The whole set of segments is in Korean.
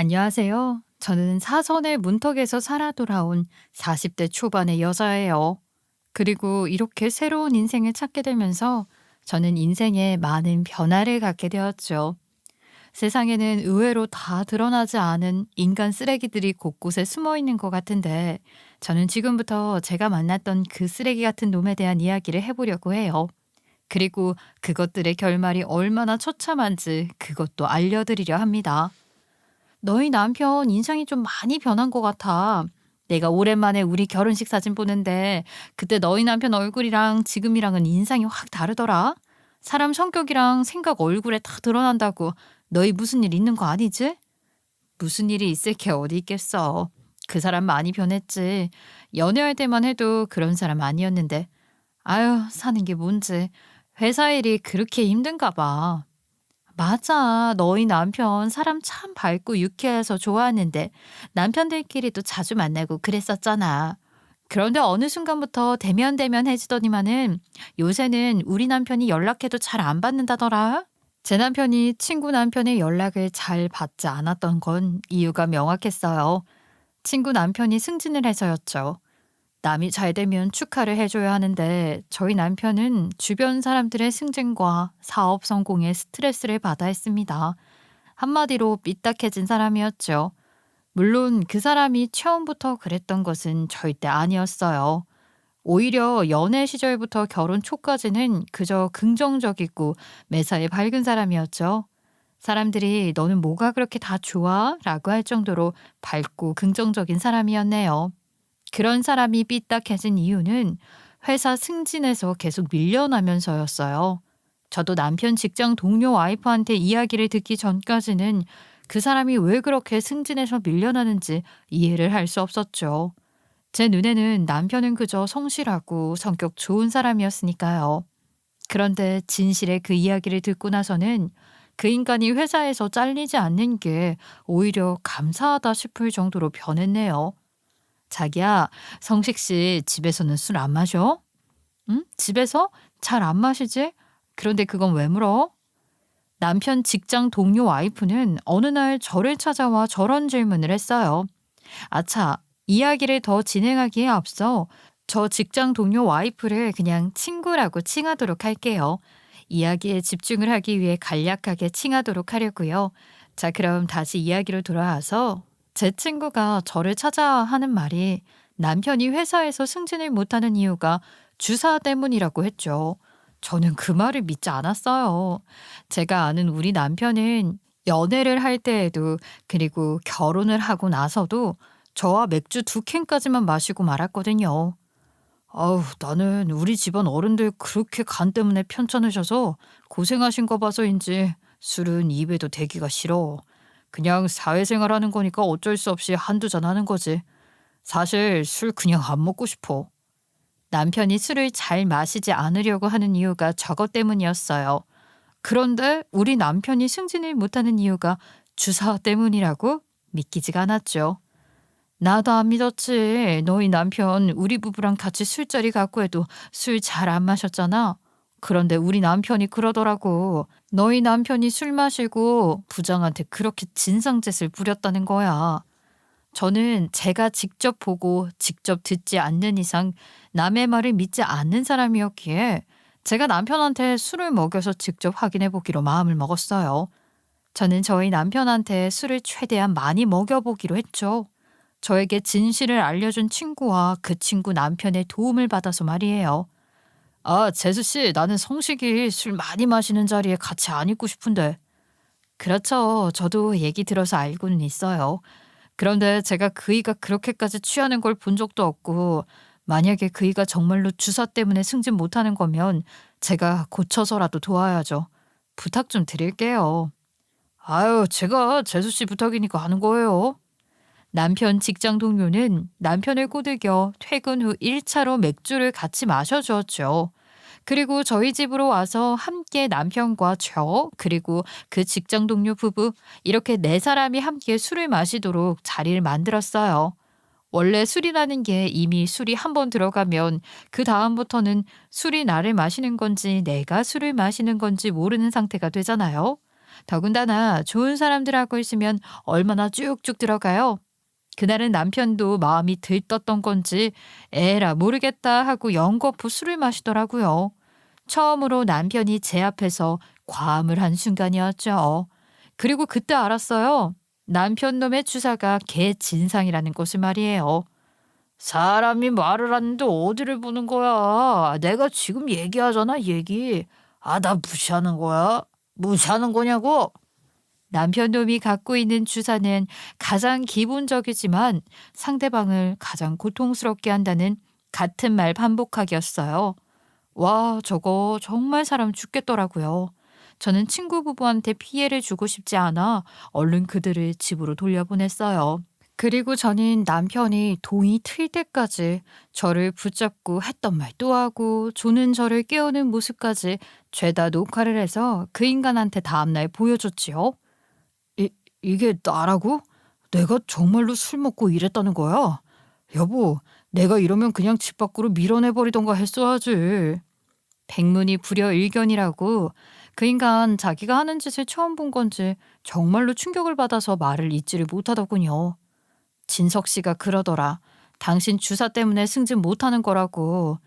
안녕하세요. 저는 사선의 문턱에서 살아 돌아온 40대 초반의 여자예요. 그리고 이렇게 새로운 인생을 찾게 되면서 저는 인생에 많은 변화를 갖게 되었죠. 세상에는 의외로 다 드러나지 않은 인간 쓰레기들이 곳곳에 숨어 있는 것 같은데 저는 지금부터 제가 만났던 그 쓰레기 같은 놈에 대한 이야기를 해보려고 해요. 그리고 그것들의 결말이 얼마나 처참한지 그것도 알려드리려 합니다. 너희 남편 인상이 좀 많이 변한 것 같아. 내가 오랜만에 우리 결혼식 사진 보는데 그때 너희 남편 얼굴이랑 지금이랑은 인상이 확 다르더라. 사람 성격이랑 생각 얼굴에 다 드러난다고 너희 무슨 일 있는 거 아니지? 무슨 일이 있을 게 어디 있겠어. 그 사람 많이 변했지. 연애할 때만 해도 그런 사람 아니었는데. 아유, 사는 게 뭔지. 회사 일이 그렇게 힘든가 봐. 맞아. 너희 남편 사람 참 밝고 유쾌해서 좋아하는데 남편들끼리도 자주 만나고 그랬었잖아. 그런데 어느 순간부터 대면대면해지더니만은 요새는 우리 남편이 연락해도 잘 안 받는다더라. 제 남편이 친구 남편의 연락을 잘 받지 않았던 건 이유가 명확했어요. 친구 남편이 승진을 해서였죠. 남이 잘 되면 축하를 해줘야 하는데 저희 남편은 주변 사람들의 승진과 사업 성공에 스트레스를 받아 했습니다. 한마디로 삐딱해진 사람이었죠. 물론 그 사람이 처음부터 그랬던 것은 절대 아니었어요. 오히려 연애 시절부터 결혼 초까지는 그저 긍정적이고 매사에 밝은 사람이었죠. 사람들이 너는 뭐가 그렇게 다 좋아? 라고 할 정도로 밝고 긍정적인 사람이었네요. 그런 사람이 삐딱해진 이유는 회사 승진에서 계속 밀려나면서였어요. 저도 남편 직장 동료 와이프한테 이야기를 듣기 전까지는 그 사람이 왜 그렇게 승진해서 밀려나는지 이해를 할 수 없었죠. 제 눈에는 남편은 그저 성실하고 성격 좋은 사람이었으니까요. 그런데 진실의 그 이야기를 듣고 나서는 그 인간이 회사에서 잘리지 않는 게 오히려 감사하다 싶을 정도로 변했네요. 자기야, 성식 씨 집에서는 술 안 마셔? 응? 집에서? 잘 안 마시지? 그런데 그건 왜 물어? 남편 직장 동료 와이프는 어느 날 저를 찾아와 저런 질문을 했어요. 아차, 이야기를 더 진행하기에 앞서 저 직장 동료 와이프를 그냥 친구라고 칭하도록 할게요. 이야기에 집중을 하기 위해 간략하게 칭하도록 하려고요. 자, 그럼 다시 이야기로 돌아와서 제 친구가 저를 찾아와 하는 말이 남편이 회사에서 승진을 못하는 이유가 주사 때문이라고 했죠. 저는 그 말을 믿지 않았어요. 제가 아는 우리 남편은 연애를 할 때에도 그리고 결혼을 하고 나서도 저와 맥주 2캔까지만 마시고 말았거든요. 아우, 나는 우리 집안 어른들 그렇게 간 때문에 편찮으셔서 고생하신 거 봐서인지 술은 입에도 대기가 싫어. 그냥 사회생활 하는 거니까 어쩔 수 없이 한두 잔 하는 거지. 사실 술 그냥 안 먹고 싶어. 남편이 술을 잘 마시지 않으려고 하는 이유가 저것 때문이었어요. 그런데 우리 남편이 승진을 못하는 이유가 주사 때문이라고? 믿기지가 않았죠. 나도 안 믿었지. 너희 남편 우리 부부랑 같이 술자리 갖고 해도 술 잘 안 마셨잖아. 그런데 우리 남편이 그러더라고. 너희 남편이 술 마시고 부장한테 그렇게 진상짓을 부렸다는 거야. 저는 제가 직접 보고 직접 듣지 않는 이상 남의 말을 믿지 않는 사람이었기에 제가 남편한테 술을 먹여서 직접 확인해 보기로 마음을 먹었어요. 저는 저희 남편한테 술을 최대한 많이 먹여보기로 했죠. 저에게 진실을 알려준 친구와 그 친구 남편의 도움을 받아서 말이에요. 아, 재수 씨, 나는 성식이 술 많이 마시는 자리에 같이 안 있고 싶은데. 그렇죠. 저도 얘기 들어서 알고는 있어요. 그런데 제가 그이가 그렇게까지 취하는 걸 본 적도 없고, 만약에 그이가 정말로 주사 때문에 승진 못하는 거면 제가 고쳐서라도 도와야죠. 부탁 좀 드릴게요. 아유, 제가 재수 씨 부탁이니까 하는 거예요. 남편 직장 동료는 남편을 꼬드겨 퇴근 후 1차로 맥주를 같이 마셔주었죠. 그리고 저희 집으로 와서 함께 남편과 저, 그리고 그 직장 동료 부부, 이렇게 네 사람이 함께 술을 마시도록 자리를 만들었어요. 원래 술이라는 게 이미 술이 한 번 들어가면 그 다음부터는 술이 나를 마시는 건지 내가 술을 마시는 건지 모르는 상태가 되잖아요. 더군다나 좋은 사람들하고 있으면 얼마나 쭉쭉 들어가요. 그날은 남편도 마음이 들떴던 건지 에라 모르겠다 하고 연거푸 술을 마시더라고요. 처음으로 남편이 제 앞에서 과음을 한 순간이었죠. 그리고 그때 알았어요. 남편 놈의 주사가 개 진상이라는 것을 말이에요. 사람이 말을 하는데 어디를 보는 거야? 내가 지금 얘기하잖아, 얘기. 아, 나 무시하는 거야? 무시하는 거냐고? 남편 놈이 갖고 있는 주사는 가장 기본적이지만 상대방을 가장 고통스럽게 한다는 같은 말 반복하기였어요. 와, 저거 정말 사람 죽겠더라고요. 저는 친구 부부한테 피해를 주고 싶지 않아 얼른 그들을 집으로 돌려보냈어요. 그리고 저는 남편이 동이 틀 때까지 저를 붙잡고 했던 말 또 하고 조는 저를 깨우는 모습까지 죄다 녹화를 해서 그 인간한테 다음날 보여줬지요. 이게 나라고? 내가 정말로 술 먹고 이랬다는 거야? 여보, 내가 이러면 그냥 집 밖으로 밀어내버리던가 했어야지. 백문이 불여일견이라고. 그 인간 자기가 하는 짓을 처음 본 건지 정말로 충격을 받아서 말을 잇지를 못하더군요. 진석 씨가 그러더라. 당신 주사 때문에 승진 못하는 거라고.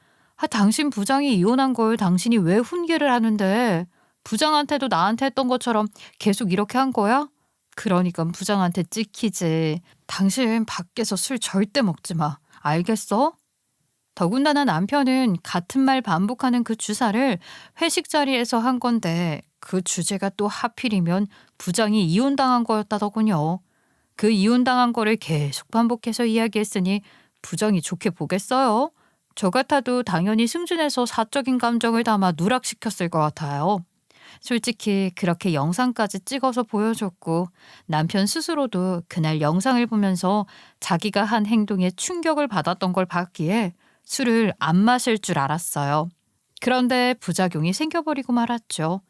당신 부장이 이혼한 걸 당신이 왜 훈계를 하는데 부장한테도 나한테 했던 것처럼 계속 이렇게 한 거야? 그러니까 부장한테 찍히지. 당신 밖에서 술 절대 먹지 마. 알겠어? 더군다나 남편은 같은 말 반복하는 그 주사를 회식 자리에서 한 건데 그 주제가 또 하필이면 부장이 이혼당한 거였다더군요. 그 이혼당한 거를 계속 반복해서 이야기했으니 부장이 좋게 보겠어요? 저 같아도 당연히 승진해서 사적인 감정을 담아 누락시켰을 것 같아요. 솔직히 그렇게 영상까지 찍어서 보여줬고 남편 스스로도 그날 영상을 보면서 자기가 한 행동에 충격을 받았던 걸 봤기에 술을 안 마실 줄 알았어요. 그런데 부작용이 생겨버리고 말았죠.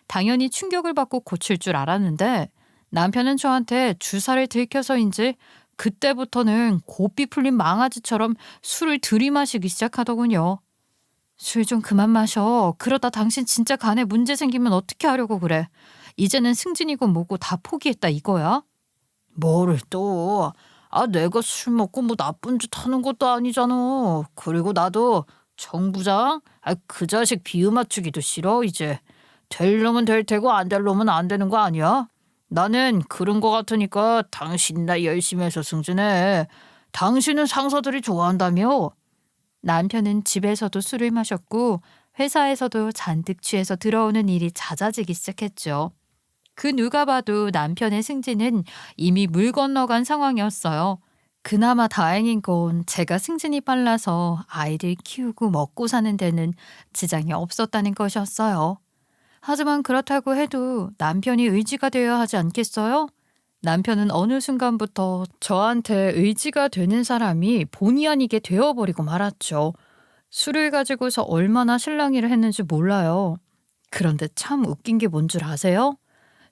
당연히 충격을 받고 고칠 줄 알았는데 남편은 저한테 주사를 들켜서인지 그때부터는 고삐 풀린 망아지처럼 술을 들이마시기 시작하더군요. 술 좀 그만 마셔. 그러다 당신 진짜 간에 문제 생기면 어떻게 하려고 그래. 이제는 승진이고 뭐고 다 포기했다 이거야? 뭐를 또. 아, 내가 술 먹고 뭐 나쁜 짓 하는 것도 아니잖아. 그리고 나도 정 부장? 그 자식 비유 맞추기도 싫어 이제. 될 놈은 될 테고 안 될 놈은 안 되는 거 아니야? 나는 그런 거 같으니까 당신 나 열심히 해서 승진해. 당신은 상사들이 좋아한다며? 남편은 집에서도 술을 마셨고 회사에서도 잔뜩 취해서 들어오는 일이 잦아지기 시작했죠. 그 누가 봐도 남편의 승진은 이미 물 건너간 상황이었어요. 그나마 다행인 건 제가 승진이 빨라서 아이들 키우고 먹고 사는 데는 지장이 없었다는 것이었어요. 하지만 그렇다고 해도 남편이 의지가 되어야 하지 않겠어요? 남편은 어느 순간부터 저한테 의지가 되는 사람이 본의 아니게 되어버리고 말았죠. 술을 가지고서 얼마나 실랑이를 했는지 몰라요. 그런데 참 웃긴 게 뭔 줄 아세요?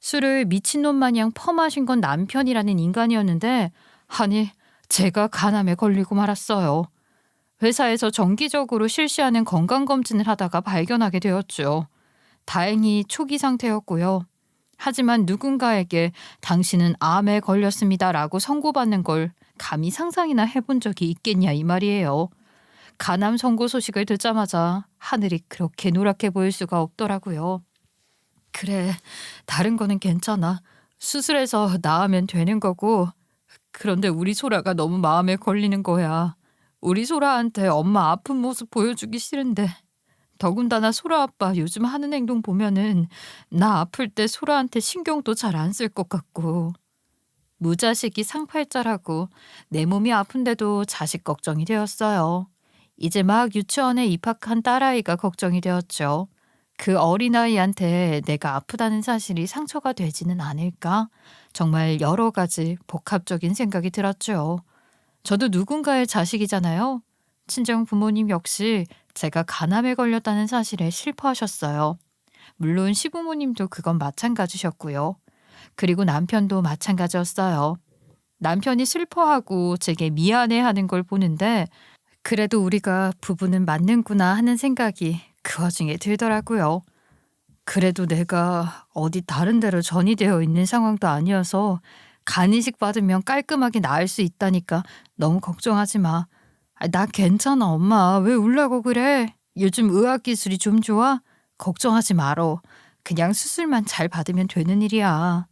술을 미친놈 마냥 퍼마신 건 남편이라는 인간이었는데 아니 제가 간암에 걸리고 말았어요. 회사에서 정기적으로 실시하는 건강검진을 하다가 발견하게 되었죠. 다행히 초기 상태였고요. 하지만 누군가에게 당신은 암에 걸렸습니다라고 선고받는 걸 감히 상상이나 해본 적이 있겠냐 이 말이에요. 간암 선고 소식을 듣자마자 하늘이 그렇게 노랗게 보일 수가 없더라고요. 그래, 다른 거는 괜찮아. 수술해서 나으면 되는 거고. 그런데 우리 소라가 너무 마음에 걸리는 거야. 우리 소라한테 엄마 아픈 모습 보여주기 싫은데. 더군다나 소라 아빠 요즘 하는 행동 보면은 나 아플 때 소라한테 신경도 잘 안 쓸 것 같고. 무자식이 상팔자라고 내 몸이 아픈데도 자식 걱정이 되었어요. 이제 막 유치원에 입학한 딸아이가 걱정이 되었죠. 그 어린아이한테 내가 아프다는 사실이 상처가 되지는 않을까? 정말 여러 가지 복합적인 생각이 들었죠. 저도 누군가의 자식이잖아요. 친정 부모님 역시 제가 간암에 걸렸다는 사실에 슬퍼하셨어요. 물론 시부모님도 그건 마찬가지셨고요. 그리고 남편도 마찬가지였어요. 남편이 슬퍼하고 제게 미안해하는 걸 보는데 그래도 우리가 부부는 맞는구나 하는 생각이 그 와중에 들더라고요. 그래도 내가 어디 다른 데로 전이되어 있는 상황도 아니어서 간이식 받으면 깔끔하게 나을 수 있다니까 너무 걱정하지 마. 나 괜찮아, 엄마. 왜 울라고 그래? 요즘 의학 기술이 좀 좋아? 걱정하지 말어. 그냥 수술만 잘 받으면 되는 일이야.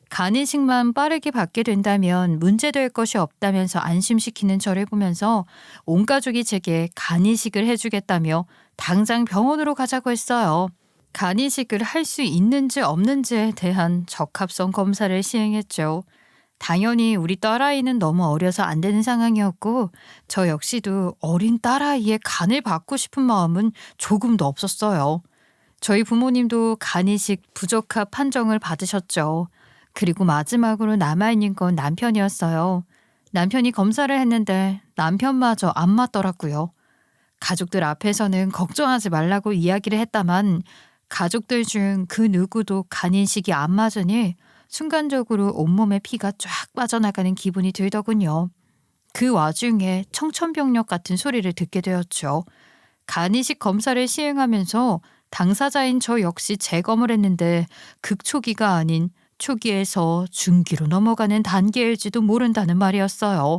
간이식만 빠르게 받게 된다면 문제될 것이 없다면서 안심시키는 저를 보면서 온 가족이 제게 간이식을 해주겠다며 당장 병원으로 가자고 했어요. 간이식을 할 수 있는지 없는지에 대한 적합성 검사를 시행했죠. 당연히 우리 딸아이는 너무 어려서 안 되는 상황이었고 저 역시도 어린 딸아이의 간을 받고 싶은 마음은 조금도 없었어요. 저희 부모님도 간이식 부적합 판정을 받으셨죠. 그리고 마지막으로 남아있는 건 남편이었어요. 남편이 검사를 했는데 남편마저 안 맞더라고요. 가족들 앞에서는 걱정하지 말라고 이야기를 했다만 가족들 중 그 누구도 간이식이 안 맞으니 순간적으로 온몸에 피가 쫙 빠져나가는 기분이 들더군요. 그 와중에 청천벽력 같은 소리를 듣게 되었죠. 간이식 검사를 시행하면서 당사자인 저 역시 재검을 했는데 극초기가 아닌 초기에서 중기로 넘어가는 단계일지도 모른다는 말이었어요.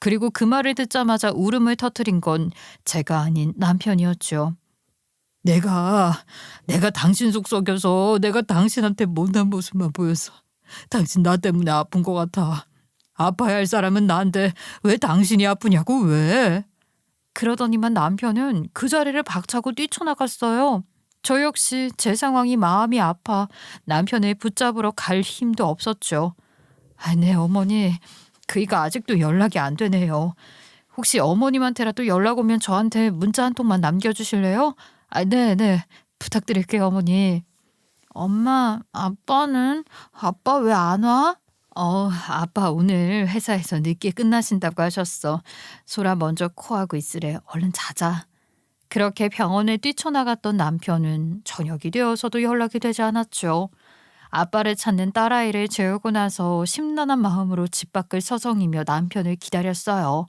그리고 그 말을 듣자마자 울음을 터뜨린 건 제가 아닌 남편이었죠. 내가 당신 속 썩여서 내가 당신한테 못난 모습만 보여서 당신 나 때문에 아픈 것 같아. 아파야 할 사람은 나인데 왜 당신이 아프냐고 왜? 그러더니만 남편은 그 자리를 박차고 뛰쳐나갔어요. 저 역시 제 상황이 마음이 아파 남편을 붙잡으러 갈 힘도 없었죠. 네 어머니 그이가 아직도 연락이 안 되네요. 혹시 어머님한테라도 연락 오면 저한테 문자 한 통만 남겨주실래요? 네네 부탁드릴게요 어머니. 엄마 아빠는? 아빠 왜 안 와? 아빠 오늘 회사에서 늦게 끝나신다고 하셨어. 소라 먼저 코하고 있으래. 얼른 자자. 그렇게 병원에 뛰쳐나갔던 남편은 저녁이 되어서도 연락이 되지 않았죠. 아빠를 찾는 딸아이를 재우고 나서 심란한 마음으로 집 밖을 서성이며 남편을 기다렸어요.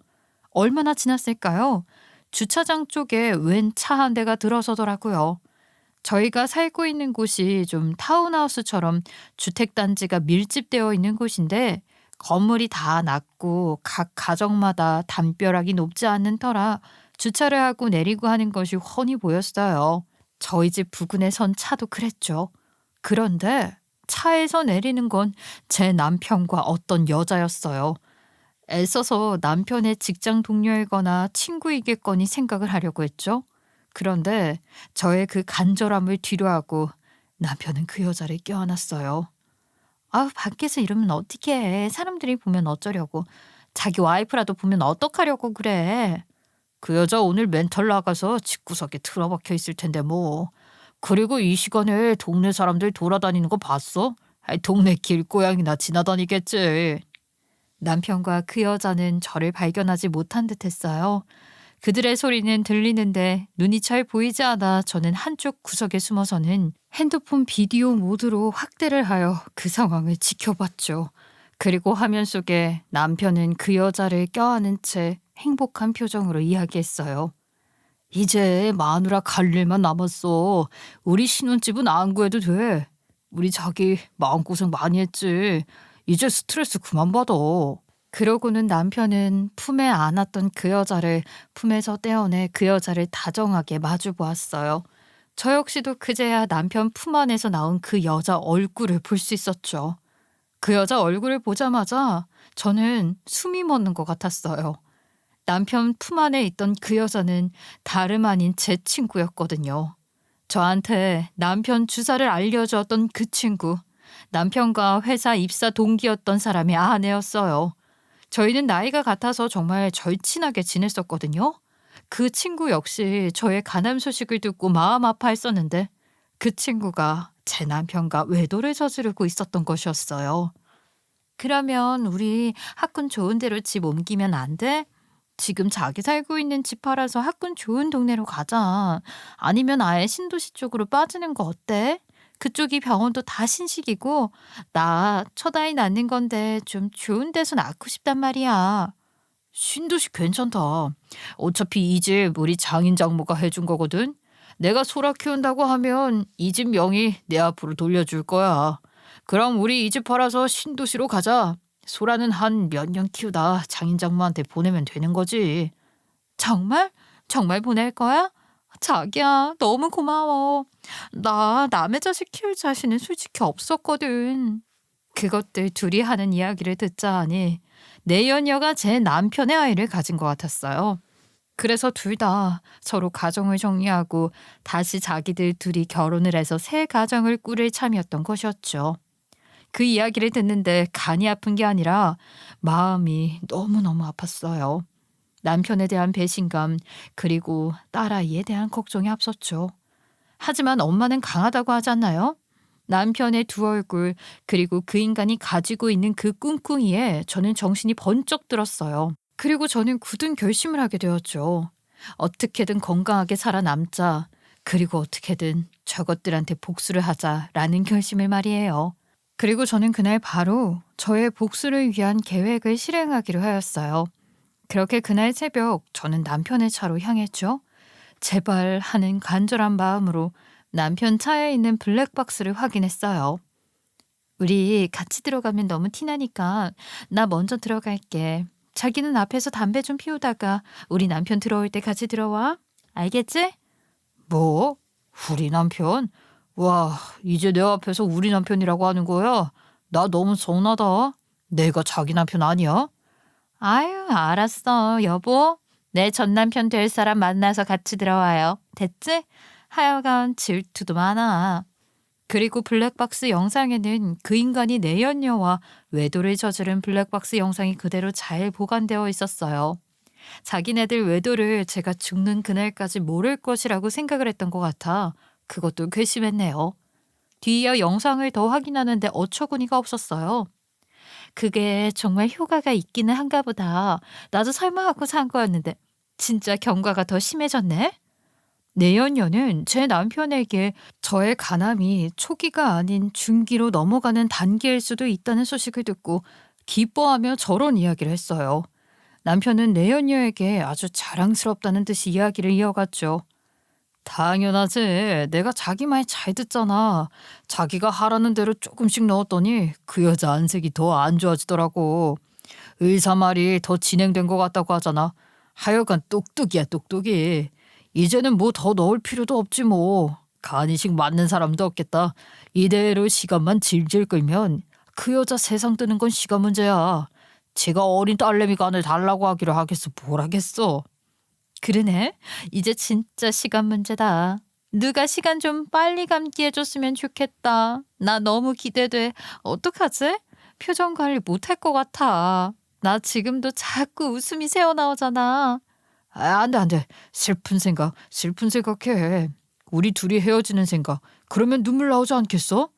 얼마나 지났을까요? 주차장 쪽에 웬 차 한 대가 들어서더라고요. 저희가 살고 있는 곳이 좀 타운하우스처럼 주택단지가 밀집되어 있는 곳인데 건물이 다 낮고 각 가정마다 담벼락이 높지 않는 터라 주차를 하고 내리고 하는 것이 훤히 보였어요. 저희 집 부근에 선 차도 그랬죠. 그런데 차에서 내리는 건 제 남편과 어떤 여자였어요. 애써서 남편의 직장 동료이거나 친구이겠거니 생각을 하려고 했죠. 그런데 저의 그 간절함을 뒤로하고 남편은 그 여자를 껴안았어요. 밖에서 이러면 어떡해. 사람들이 보면 어쩌려고. 자기 와이프라도 보면 어떡하려고 그래. 그 여자 오늘 멘탈 나가서 집구석에 틀어박혀 있을 텐데 뭐. 그리고 이 시간에 동네 사람들 돌아다니는 거 봤어? 동네 길고양이나 지나다니겠지. 남편과 그 여자는 저를 발견하지 못한 듯했어요. 그들의 소리는 들리는데 눈이 잘 보이지 않아 저는 한쪽 구석에 숨어서는 핸드폰 비디오 모드로 확대를 하여 그 상황을 지켜봤죠. 그리고 화면 속에 남편은 그 여자를 껴안은 채 행복한 표정으로 이야기했어요. 이제 마누라 갈 일만 남았어. 우리 신혼집은 안 구해도 돼. 우리 자기 마음고생 많이 했지. 이제 스트레스 그만 받아. 그러고는 남편은 품에 안았던 그 여자를 품에서 떼어내 그 여자를 다정하게 마주 보았어요. 저 역시도 그제야 남편 품 안에서 나온 그 여자 얼굴을 볼 수 있었죠. 그 여자 얼굴을 보자마자 저는 숨이 멎는 것 같았어요. 남편 품 안에 있던 그 여자는 다름 아닌 제 친구였거든요. 저한테 남편 주사를 알려주었던 그 친구, 남편과 회사 입사 동기였던 사람의 아내였어요. 저희는 나이가 같아서 정말 절친하게 지냈었거든요. 그 친구 역시 저의 간암 소식을 듣고 마음 아파했었는데 그 친구가 제 남편과 외도를 저지르고 있었던 것이었어요. 그러면 우리 학군 좋은 데로 집 옮기면 안 돼? 지금 자기 살고 있는 집 팔아서 학군 좋은 동네로 가자. 아니면 아예 신도시 쪽으로 빠지는 거 어때? 그쪽이 병원도 다 신식이고 나 첫 아이 낳는 건데 좀 좋은 데서 낳고 싶단 말이야. 신도시 괜찮다. 어차피 이 집 우리 장인 장모가 해준 거거든. 내가 소라 키운다고 하면 이 집 명의 내 앞으로 돌려줄 거야. 그럼 우리 이 집 팔아서 신도시로 가자. 소라는 한 몇 년 키우다 장인장모한테 보내면 되는 거지. 정말? 정말 보낼 거야? 자기야, 너무 고마워. 나 남의 자식 키울 자신은 솔직히 없었거든. 그것들 둘이 하는 이야기를 듣자 하니 내연녀가 제 남편의 아이를 가진 것 같았어요. 그래서 둘 다 서로 가정을 정리하고 다시 자기들 둘이 결혼을 해서 새 가정을 꾸릴 참이었던 것이었죠. 그 이야기를 듣는데 간이 아픈 게 아니라 마음이 너무너무 아팠어요. 남편에 대한 배신감 그리고 딸아이에 대한 걱정이 앞섰죠. 하지만 엄마는 강하다고 하지 않나요? 남편의 두 얼굴 그리고 그 인간이 가지고 있는 그 꿍꿍이에 저는 정신이 번쩍 들었어요. 그리고 저는 굳은 결심을 하게 되었죠. 어떻게든 건강하게 살아남자. 그리고 어떻게든 저것들한테 복수를 하자라는 결심을 말이에요. 그리고 저는 그날 바로 저의 복수를 위한 계획을 실행하기로 하였어요. 그렇게 그날 새벽 저는 남편의 차로 향했죠. 제발 하는 간절한 마음으로 남편 차에 있는 블랙박스를 확인했어요. 우리 같이 들어가면 너무 티나니까 나 먼저 들어갈게. 자기는 앞에서 담배 좀 피우다가 우리 남편 들어올 때 같이 들어와. 알겠지? 뭐? 우리 남편? 와, 이제 내 앞에서 우리 남편이라고 하는 거야? 나 너무 서운하다. 내가 자기 남편 아니야? 아유, 알았어, 여보. 내 전 남편 될 사람 만나서 같이 들어와요. 됐지? 하여간 질투도 많아. 그리고 블랙박스 영상에는 그 인간이 내연녀와 외도를 저지른 블랙박스 영상이 그대로 잘 보관되어 있었어요. 자기네들 외도를 제가 죽는 그날까지 모를 것이라고 생각을 했던 것 같아 그것도 괘씸했네요. 뒤이어 영상을 더 확인하는데 어처구니가 없었어요. 그게 정말 효과가 있기는 한가 보다. 나도 설마 하고 산 거였는데 진짜 경과가 더 심해졌네. 내연녀는 제 남편에게 저의 간암이 초기가 아닌 중기로 넘어가는 단계일 수도 있다는 소식을 듣고 기뻐하며 저런 이야기를 했어요. 남편은 내연녀에게 아주 자랑스럽다는 듯이 이야기를 이어갔죠. 당연하지. 내가 자기 말 잘 듣잖아. 자기가 하라는 대로 조금씩 넣었더니 그 여자 안색이 더 안 좋아지더라고. 의사 말이 더 진행된 것 같다고 하잖아. 하여간 똑똑이야 똑똑이. 이제는 뭐 더 넣을 필요도 없지 뭐. 간이식 맞는 사람도 없겠다. 이대로 시간만 질질 끌면 그 여자 세상 뜨는 건 시간 문제야. 제가 어린 딸내미 간을 달라고 하기로 하겠어. 뭘 하겠어. 그러네. 이제 진짜 시간 문제다. 누가 시간 좀 빨리 감기 해줬으면 좋겠다. 나 너무 기대돼. 어떡하지? 표정 관리 못할 것 같아. 나 지금도 자꾸 웃음이 새어나오잖아. 아, 안 돼, 안 돼. 슬픈 생각해. 우리 둘이 헤어지는 생각. 그러면 눈물 나오지 않겠어?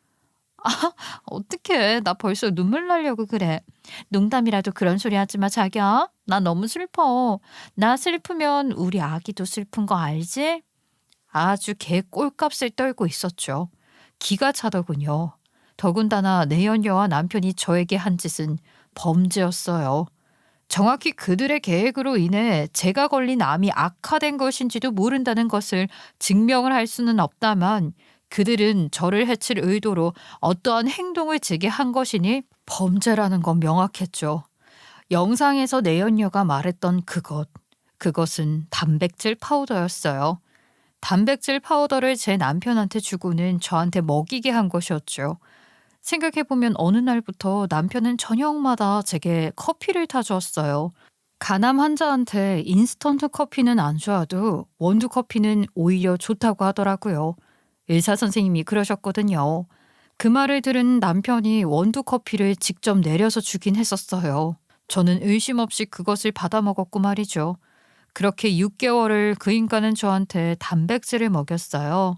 어떡해. 나 벌써 눈물 나려고 그래. 농담이라도 그런 소리 하지 마, 자기야. 나 너무 슬퍼. 나 슬프면 우리 아기도 슬픈 거 알지? 아주 개 꼴값을 떨고 있었죠. 기가 차더군요. 더군다나 내연녀와 남편이 저에게 한 짓은 범죄였어요. 정확히 그들의 계획으로 인해 제가 걸린 암이 악화된 것인지도 모른다는 것을 증명을 할 수는 없다만 그들은 저를 해칠 의도로 어떠한 행동을 제게 한 것이니 범죄라는 건 명확했죠. 영상에서 내연녀가 말했던 그것은 단백질 파우더였어요. 단백질 파우더를 제 남편한테 주고는 저한테 먹이게 한 것이었죠. 생각해보면 어느 날부터 남편은 저녁마다 제게 커피를 타주었어요. 간암 환자한테 인스턴트 커피는 안 좋아도 원두 커피는 오히려 좋다고 하더라고요. 의사 선생님이 그러셨거든요. 그 말을 들은 남편이 원두 커피를 직접 내려서 주긴 했었어요. 저는 의심 없이 그것을 받아 먹었고 말이죠. 그렇게 6개월을 그 인간은 저한테 단백질을 먹였어요.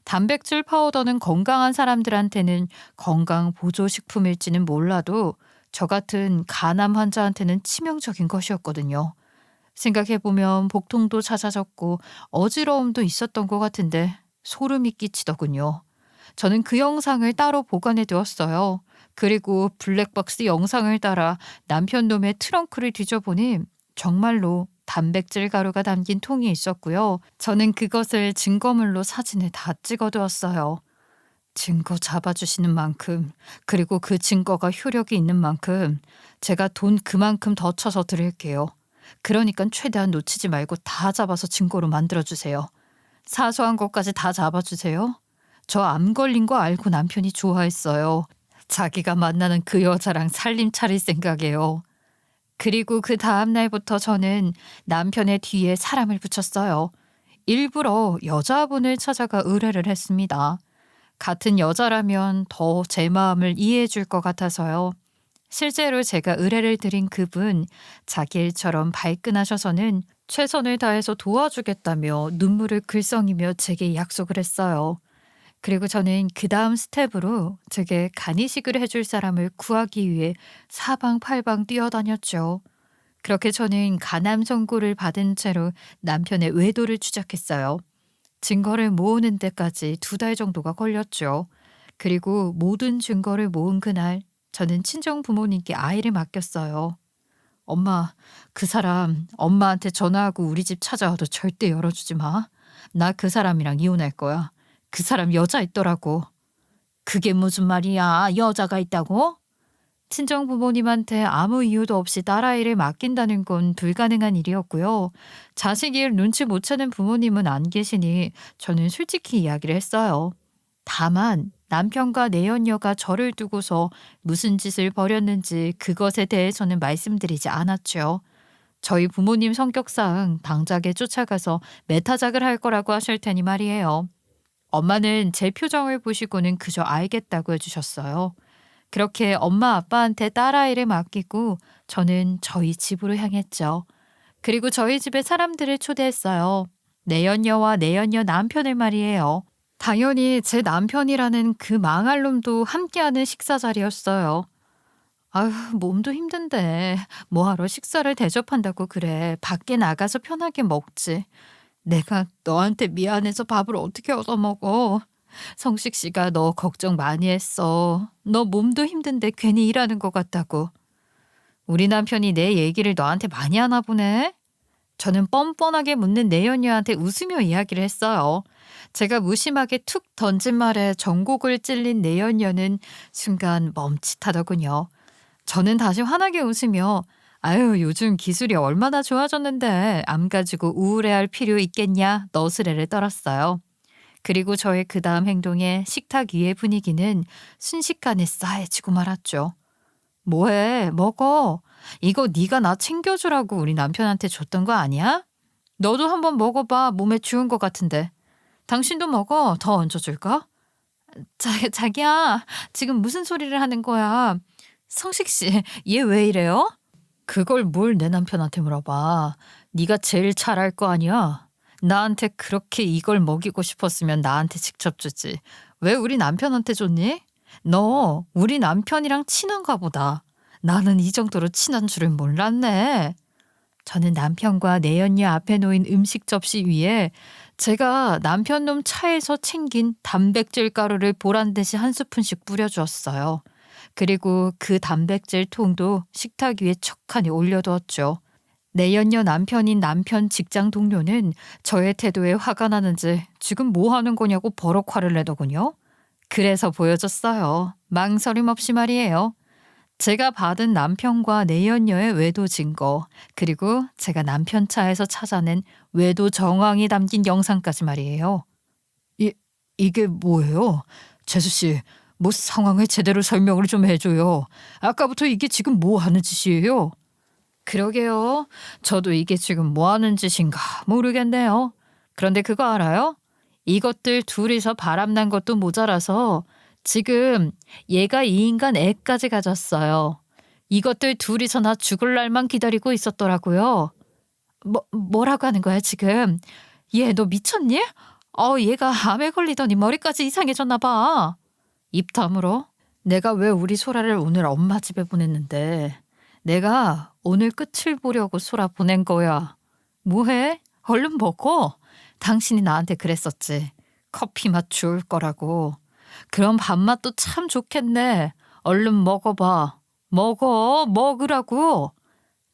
단백질 파우더는 건강한 사람들한테는 건강 보조식품일지는 몰라도 저 같은 간암 환자한테는 치명적인 것이었거든요. 생각해보면 복통도 잦아졌고 어지러움도 있었던 것 같은데 소름이 끼치더군요. 저는 그 영상을 따로 보관해 두었어요. 그리고 블랙박스 영상을 따라 남편 놈의 트렁크를 뒤져보니 정말로 단백질 가루가 담긴 통이 있었고요. 저는 그것을 증거물로 사진을 다 찍어두었어요. 증거 잡아주시는 만큼, 그리고 그 증거가 효력이 있는 만큼 제가 돈 그만큼 더 쳐서 드릴게요. 그러니까 최대한 놓치지 말고 다 잡아서 증거로 만들어주세요. 사소한 것까지 다 잡아주세요. 저 암 걸린 거 알고 남편이 좋아했어요. 자기가 만나는 그 여자랑 살림 차릴 생각이에요. 그리고 그 다음 날부터 저는 남편의 뒤에 사람을 붙였어요. 일부러 여자분을 찾아가 의뢰를 했습니다. 같은 여자라면 더 제 마음을 이해해 줄 것 같아서요. 실제로 제가 의뢰를 드린 그분, 자기 일처럼 발끈하셔서는 최선을 다해서 도와주겠다며 눈물을 글썽이며 제게 약속을 했어요. 그리고 저는 그 다음 스텝으로 제게 간이식을 해줄 사람을 구하기 위해 사방팔방 뛰어다녔죠. 그렇게 저는 간암 선고를 받은 채로 남편의 외도를 추적했어요. 증거를 모으는 데까지 2달 정도가 걸렸죠. 그리고 모든 증거를 모은 그날 저는 친정 부모님께 아이를 맡겼어요. 엄마, 그 사람 엄마한테 전화하고 우리 집 찾아와도 절대 열어주지 마. 나 그 사람이랑 이혼할 거야. 그 사람 여자 있더라고. 그게 무슨 말이야? 여자가 있다고? 친정 부모님한테 아무 이유도 없이 딸아이를 맡긴다는 건 불가능한 일이었고요. 자식 일 눈치 못 채는 부모님은 안 계시니 저는 솔직히 이야기를 했어요. 다만 남편과 내연녀가 저를 두고서 무슨 짓을 벌였는지 그것에 대해서는 말씀드리지 않았죠. 저희 부모님 성격상 당장에 쫓아가서 매타작을 할 거라고 하실 테니 말이에요. 엄마는 제 표정을 보시고는 그저 알겠다고 해주셨어요. 그렇게 엄마 아빠한테 딸아이를 맡기고 저는 저희 집으로 향했죠. 그리고 저희 집에 사람들을 초대했어요. 내연녀와 내연녀 남편을 말이에요. 당연히 제 남편이라는 그 망할 놈도 함께하는 식사 자리였어요. 아휴, 몸도 힘든데 뭐하러 식사를 대접한다고 그래. 밖에 나가서 편하게 먹지. 내가 너한테 미안해서 밥을 어떻게 얻어먹어. 성식 씨가 너 걱정 많이 했어. 너 몸도 힘든데 괜히 일하는 것 같다고. 우리 남편이 내 얘기를 너한테 많이 하나 보네. 저는 뻔뻔하게 묻는 내연녀한테 웃으며 이야기를 했어요. 제가 무심하게 툭 던진 말에 전곡을 찔린 내연녀는 순간 멈칫하더군요. 저는 다시 환하게 웃으며 아유, 요즘 기술이 얼마나 좋아졌는데 암 가지고 우울해할 필요 있겠냐 너스레를 떨었어요. 그리고 저의 그 다음 행동에 식탁 위의 분위기는 순식간에 싸해지고 말았죠. 뭐해, 먹어. 이거 네가 나 챙겨주라고 우리 남편한테 줬던 거 아니야? 너도 한번 먹어봐. 몸에 좋은 것 같은데. 당신도 먹어. 더 얹어줄까? 자기야, 지금 무슨 소리를 하는 거야? 성식 씨, 얘 왜 이래요? 그걸 뭘 내 남편한테 물어봐. 네가 제일 잘 알 거 아니야. 나한테 그렇게 이걸 먹이고 싶었으면 나한테 직접 주지. 왜 우리 남편한테 줬니? 너 우리 남편이랑 친한가 보다. 나는 이 정도로 친한 줄은 몰랐네. 저는 남편과 내연녀 앞에 놓인 음식 접시 위에 제가 남편 놈 차에서 챙긴 단백질 가루를 보란 듯이 한 스푼씩 뿌려주었어요. 그리고 그 단백질 통도 식탁 위에 척하니 올려두었죠. 내연녀 남편인 남편 직장 동료는 저의 태도에 화가 나는지 지금 뭐 하는 거냐고 버럭 화를 내더군요. 그래서 보여줬어요. 망설임 없이 말이에요. 제가 받은 남편과 내연녀의 외도 증거, 그리고 제가 남편 차에서 찾아낸 외도 정황이 담긴 영상까지 말이에요. 이게 뭐예요? 재수 씨, 뭐 상황을 제대로 설명을 좀 해줘요. 아까부터 이게 지금 뭐 하는 짓이에요? 그러게요. 저도 이게 지금 뭐 하는 짓인가 모르겠네요. 그런데 그거 알아요? 이것들 둘이서 바람난 것도 모자라서 지금 얘가 이 인간 애까지 가졌어요. 이것들 둘이서 나 죽을 날만 기다리고 있었더라고요. 뭐라고 하는 거야 지금? 얘 너 미쳤니? 얘가 암에 걸리더니 머리까지 이상해졌나 봐. 입 다물어. 내가 왜 우리 소라를 오늘 엄마 집에 보냈는데 내가 오늘 끝을 보려고 소라 보낸 거야. 뭐해? 얼른 먹어. 당신이 나한테 그랬었지. 커피 맛 좋을 거라고. 그럼 밥맛도 참 좋겠네. 얼른 먹어봐. 먹으라고.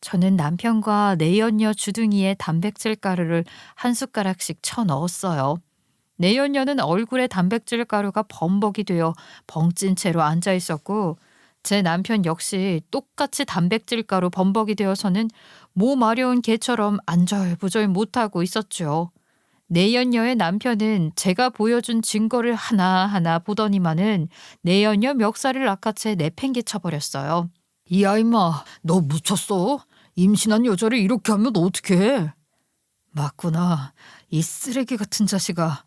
저는 남편과 내연녀 주둥이에 단백질 가루를 한 숟가락씩 쳐 넣었어요. 내연녀는 얼굴에 단백질 가루가 범벅이 되어 벙찐 채로 앉아 있었고, 제 남편 역시 똑같이 단백질 가루 범벅이 되어서는 모 마려운 개처럼 안절부절 못하고 있었죠. 내연녀의 남편은 제가 보여준 증거를 하나하나 보더니만은 내연녀 멱살을 낚아채 내팽개 쳐버렸어요. 야 임마, 너 미쳤어? 임신한 여자를 이렇게 하면 어떡해? 맞구나. 이 쓰레기 같은 자식아.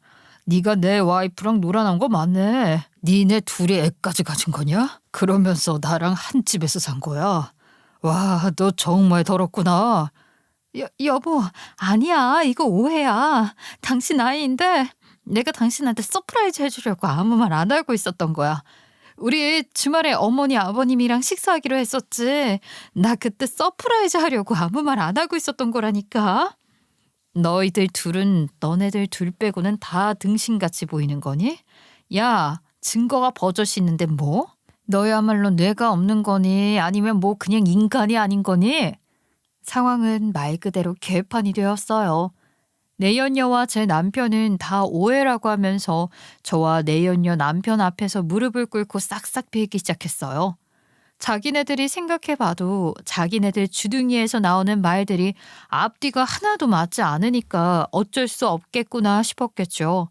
네가 내 와이프랑 놀아난 거 맞네. 니네 둘이 애까지 가진 거냐? 그러면서 나랑 한 집에서 산 거야. 와, 너 정말 더럽구나. 여보, 아니야. 이거 오해야. 당신 아이인데 내가 당신한테 서프라이즈 해주려고 아무 말 안 하고 있었던 거야. 우리 주말에 어머니 아버님이랑 식사하기로 했었지. 나 그때 서프라이즈 하려고 아무 말 안 하고 있었던 거라니까. 너희들 둘은 너네들 둘 빼고는 다 등신같이 보이는 거니? 야, 증거가 버젓이 있는데 뭐? 너야말로 뇌가 없는 거니? 아니면 뭐 그냥 인간이 아닌 거니? 상황은 말 그대로 개판이 되었어요. 내연녀와 제 남편은 다 오해라고 하면서 저와 내연녀 남편 앞에서 무릎을 꿇고 싹싹 빌기 시작했어요. 자기네들이 생각해봐도 자기네들 주둥이에서 나오는 말들이 앞뒤가 하나도 맞지 않으니까 어쩔 수 없겠구나 싶었겠죠.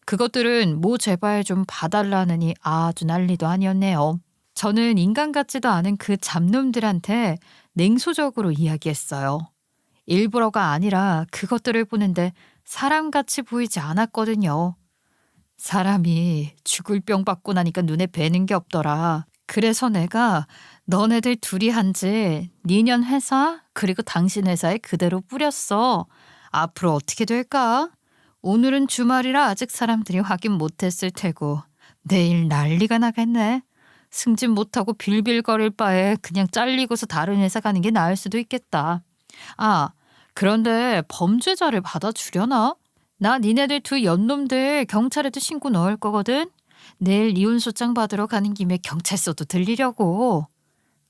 그것들은 뭐 제발 좀 봐달라느니 아주 난리도 아니었네요. 저는 인간 같지도 않은 그 잡놈들한테 냉소적으로 이야기했어요. 일부러가 아니라 그것들을 보는데 사람같이 보이지 않았거든요. 사람이 죽을 병 받고 나니까 눈에 뵈는 게 없더라. 그래서 내가 너네들 둘이 한지 니년 회사 그리고 당신 회사에 그대로 뿌렸어. 앞으로 어떻게 될까? 오늘은 주말이라 아직 사람들이 확인 못했을 테고 내일 난리가 나겠네. 승진 못하고 빌빌거릴 바에 그냥 잘리고서 다른 회사 가는 게 나을 수도 있겠다. 아, 그런데 범죄자를 받아주려나? 나 니네들 두 연놈들 경찰에도 신고 넣을 거거든. 내일 이혼소장 받으러 가는 김에 경찰서도 들리려고.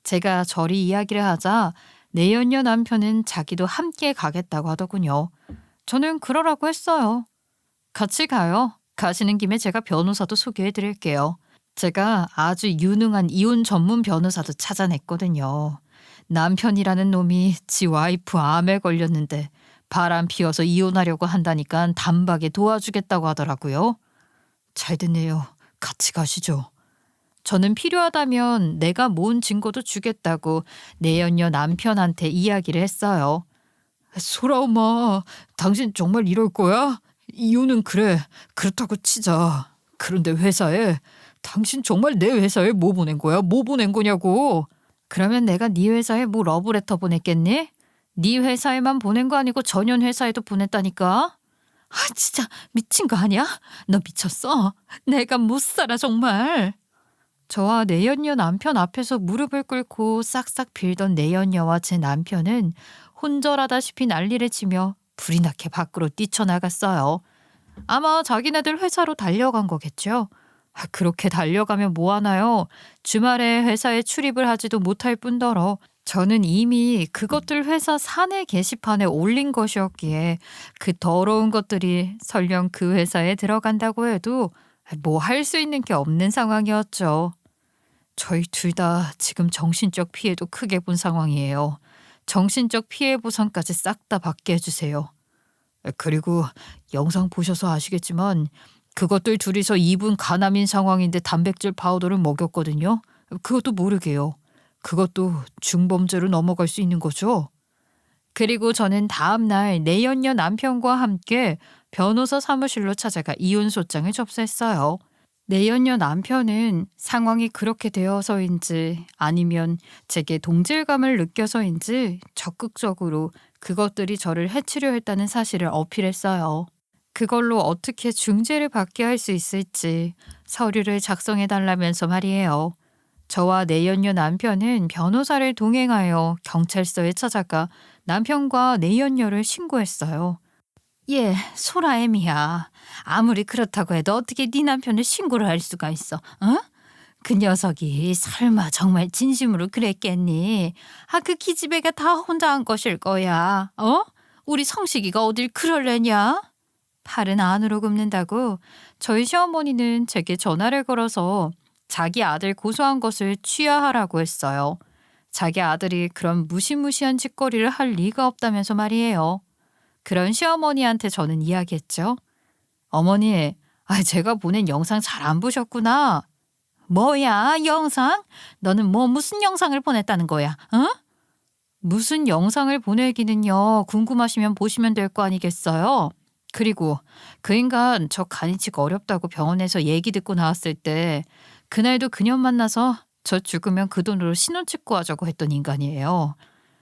제가 저리 이야기를 하자 내연녀 남편은 자기도 함께 가겠다고 하더군요. 저는 그러라고 했어요. 같이 가요. 가시는 김에 제가 변호사도 소개해 드릴게요. 제가 아주 유능한 이혼 전문 변호사도 찾아냈거든요. 남편이라는 놈이 지 와이프 암에 걸렸는데 바람 피워서 이혼하려고 한다니까 단박에 도와주겠다고 하더라고요. 잘 됐네요. 같이 가시죠. 저는 필요하다면 내가 모은 증거도 주겠다고 내연녀 남편한테 이야기를 했어요. 소라 엄마, 당신 정말 이럴 거야? 이혼은 그래. 그렇다고 치자. 그런데 회사에 당신 정말 내 회사에 뭐 보낸 거야? 뭐 보낸 거냐고. 그러면 내가 네 회사에 뭐 러브레터 보냈겠니? 네 회사에만 보낸 거 아니고 전현 회사에도 보냈다니까. 아 진짜 미친 거 아니야? 너 미쳤어? 내가 못 살아 정말. 저와 내연녀 남편 앞에서 무릎을 꿇고 싹싹 빌던 내연녀와 제 남편은 혼절하다시피 난리를 치며 불이 나게 밖으로 뛰쳐나갔어요. 아마 자기네들 회사로 달려간 거겠죠. 그렇게 달려가면 뭐하나요? 주말에 회사에 출입을 하지도 못할 뿐더러 저는 이미 그것들 회사 사내 게시판에 올린 것이었기에 그 더러운 것들이 설령 그 회사에 들어간다고 해도 뭐 할 수 있는 게 없는 상황이었죠. 저희 둘 다 지금 정신적 피해도 크게 본 상황이에요. 정신적 피해 보상까지 싹 다 받게 해주세요. 그리고 영상 보셔서 아시겠지만 그것들 둘이서 입은 가남인 상황인데 단백질 파우더를 먹였거든요. 그것도 모르게요. 그것도 중범죄로 넘어갈 수 있는 거죠. 그리고 저는 다음 날 내연녀 남편과 함께 변호사 사무실로 찾아가 이혼소장을 접수했어요. 내연녀 남편은 상황이 그렇게 되어서인지 아니면 제게 동질감을 느껴서인지 적극적으로 그것들이 저를 해치려 했다는 사실을 어필했어요. 그걸로 어떻게 중재를 받게 할 수 있을지 서류를 작성해달라면서 말이에요. 저와 내연녀 남편은 변호사를 동행하여 경찰서에 찾아가 남편과 내연녀를 신고했어요. 예, 소라엠이야. 아무리 그렇다고 해도 어떻게 네 남편을 신고를 할 수가 있어? 어? 그 녀석이 설마 정말 진심으로 그랬겠니? 그 기집애가 다 혼자 한 것일 거야. 어? 우리 성식이가 어딜 그럴래냐? 팔은 안으로 굽는다고 저희 시어머니는 제게 전화를 걸어서 자기 아들 고소한 것을 취하하라고 했어요. 자기 아들이 그런 무시무시한 짓거리를 할 리가 없다면서 말이에요. 그런 시어머니한테 저는 이야기했죠. 어머니, 제가 보낸 영상 잘 안 보셨구나. 뭐야, 영상? 너는 무슨 영상을 보냈다는 거야? 어? 무슨 영상을 보내기는요. 궁금하시면 보시면 될 거 아니겠어요? 그리고 그 인간 저 간이치가 어렵다고 병원에서 얘기 듣고 나왔을 때 그날도 그년 만나서 저 죽으면 그 돈으로 신혼 찍고 하자고 했던 인간이에요.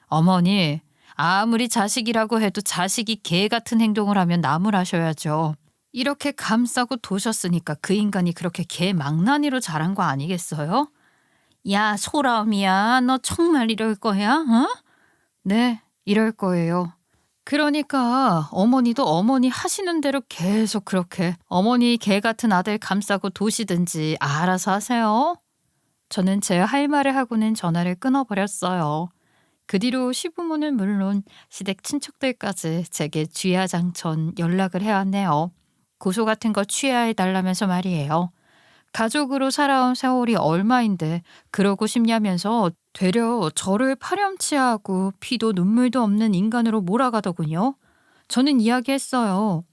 어머니, 아무리 자식이라고 해도 자식이 개 같은 행동을 하면 나무라셔야죠. 이렇게 감싸고 도셨으니까 그 인간이 그렇게 개 망나니로 자란 거 아니겠어요? 야, 소라움이야. 너 정말 이럴 거야? 어? 네, 이럴 거예요. 그러니까 어머니도 어머니 하시는 대로 계속 그렇게 어머니 개 같은 아들 감싸고 도시든지 알아서 하세요. 저는 제 할 말을 하고는 전화를 끊어버렸어요. 그 뒤로 시부모는 물론 시댁 친척들까지 제게 주야장천 연락을 해왔네요. 고소 같은 거 취하해달라면서 말이에요. 가족으로 살아온 세월이 얼마인데 그러고 싶냐면서 되려 저를 파렴치하고 피도 눈물도 없는 인간으로 몰아가더군요. 저는 이야기했어요.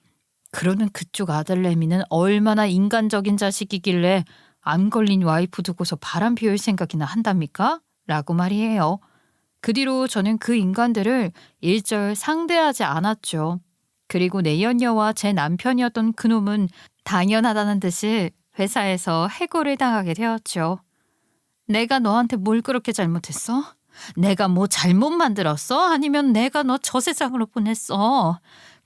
그러는 그쪽 아들내미는 얼마나 인간적인 자식이길래 암 걸린 와이프 두고서 바람 피울 생각이나 한답니까? 라고 말이에요. 그 뒤로 저는 그 인간들을 일절 상대하지 않았죠. 그리고 내연녀와 제 남편이었던 그놈은 당연하다는 듯이 회사에서 해고를 당하게 되었죠. 내가 너한테 뭘 그렇게 잘못했어? 내가 뭐 잘못 만들었어? 아니면 내가 너 저 세상으로 보냈어?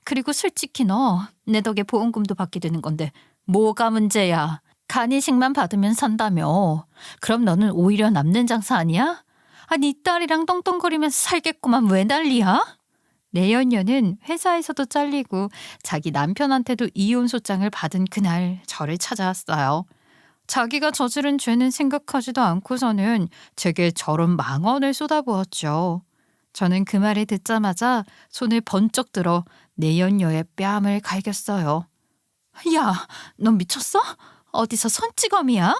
그리고 솔직히 너 내 덕에 보험금도 받게 되는 건데 뭐가 문제야? 간이식만 받으면 산다며. 그럼 너는 오히려 남는 장사 아니야? 네 딸이랑 떵떵거리면서 살겠구만. 왜 난리야? 내연녀는 회사에서도 잘리고 자기 남편한테도 이혼 소장을 받은 그날 저를 찾아왔어요. 자기가 저지른 죄는 생각하지도 않고서는 제게 저런 망언을 쏟아부었죠. 저는 그 말을 듣자마자 손을 번쩍 들어 내연녀의 뺨을 갈겼어요. 야, 너 미쳤어? 어디서 손찌검이야?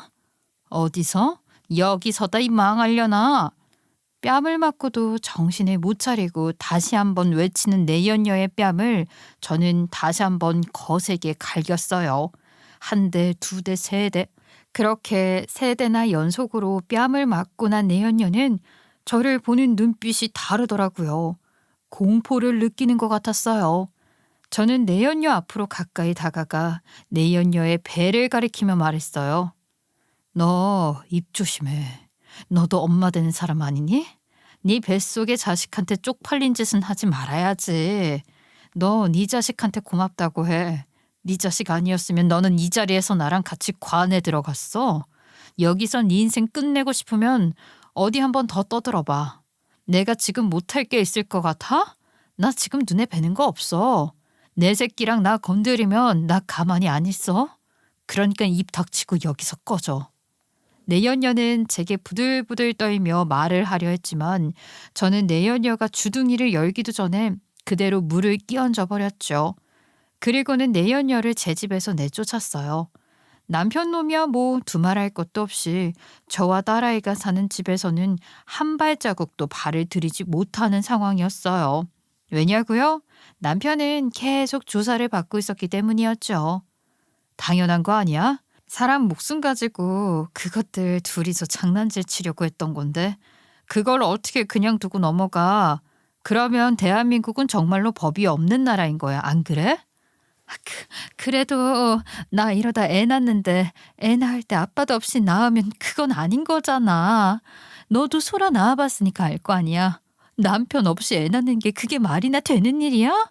어디서? 여기서다 이 망하려나. 뺨을 맞고도 정신을 못 차리고 다시 한번 외치는 내연녀의 뺨을 저는 다시 한번 거세게 갈겼어요. 한 대, 두 대, 세 대. 그렇게 세 대나 연속으로 뺨을 맞고 난 내연녀는 저를 보는 눈빛이 다르더라고요. 공포를 느끼는 것 같았어요. 저는 내연녀 앞으로 가까이 다가가 내연녀의 배를 가리키며 말했어요. 너 입 조심해. 너도 엄마 되는 사람 아니니? 네 뱃속의 자식한테 쪽팔린 짓은 하지 말아야지. 너 네 자식한테 고맙다고 해. 네 자식 아니었으면 너는 이 자리에서 나랑 같이 관에 들어갔어. 여기서 네 인생 끝내고 싶으면 어디 한번 더 떠들어봐. 내가 지금 못할 게 있을 것 같아? 나 지금 눈에 뵈는 거 없어. 내 새끼랑 나 건드리면 나 가만히 안 있어. 그러니까 입 닥치고 여기서 꺼져. 내연녀는 제게 부들부들 떨며 말을 하려 했지만 저는 내연녀가 주둥이를 열기도 전에 그대로 물을 끼얹어 버렸죠. 그리고는 내연녀를 제 집에서 내쫓았어요. 남편 놈이야 뭐 두말할 것도 없이 저와 딸아이가 사는 집에서는 한 발자국도 발을 들이지 못하는 상황이었어요. 왜냐고요? 남편은 계속 조사를 받고 있었기 때문이었죠. 당연한 거 아니야? 사람 목숨 가지고 그것들 둘이서 장난질 치려고 했던 건데 그걸 어떻게 그냥 두고 넘어가. 그러면 대한민국은 정말로 법이 없는 나라인 거야. 안 그래? 그래도 나 이러다 애 낳는데 애 낳을 때 아빠도 없이 낳으면 그건 아닌 거잖아. 너도 소라 낳아봤으니까 알 거 아니야. 남편 없이 애 낳는 게 그게 말이나 되는 일이야?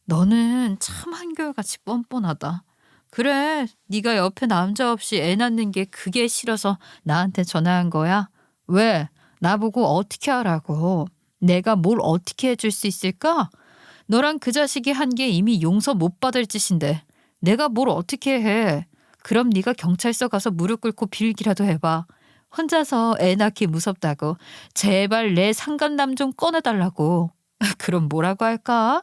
너는 참 한결같이 뻔뻔하다. 그래, 네가 옆에 남자 없이 애 낳는 게 그게 싫어서 나한테 전화한 거야? 왜? 나보고 어떻게 하라고. 내가 뭘 어떻게 해줄 수 있을까? 너랑 그 자식이 한 게 이미 용서 못 받을 짓인데 내가 뭘 어떻게 해. 그럼 네가 경찰서 가서 무릎 꿇고 빌기라도 해봐. 혼자서 애 낳기 무섭다고. 제발 내 상간남 좀 꺼내달라고. 그럼 뭐라고 할까?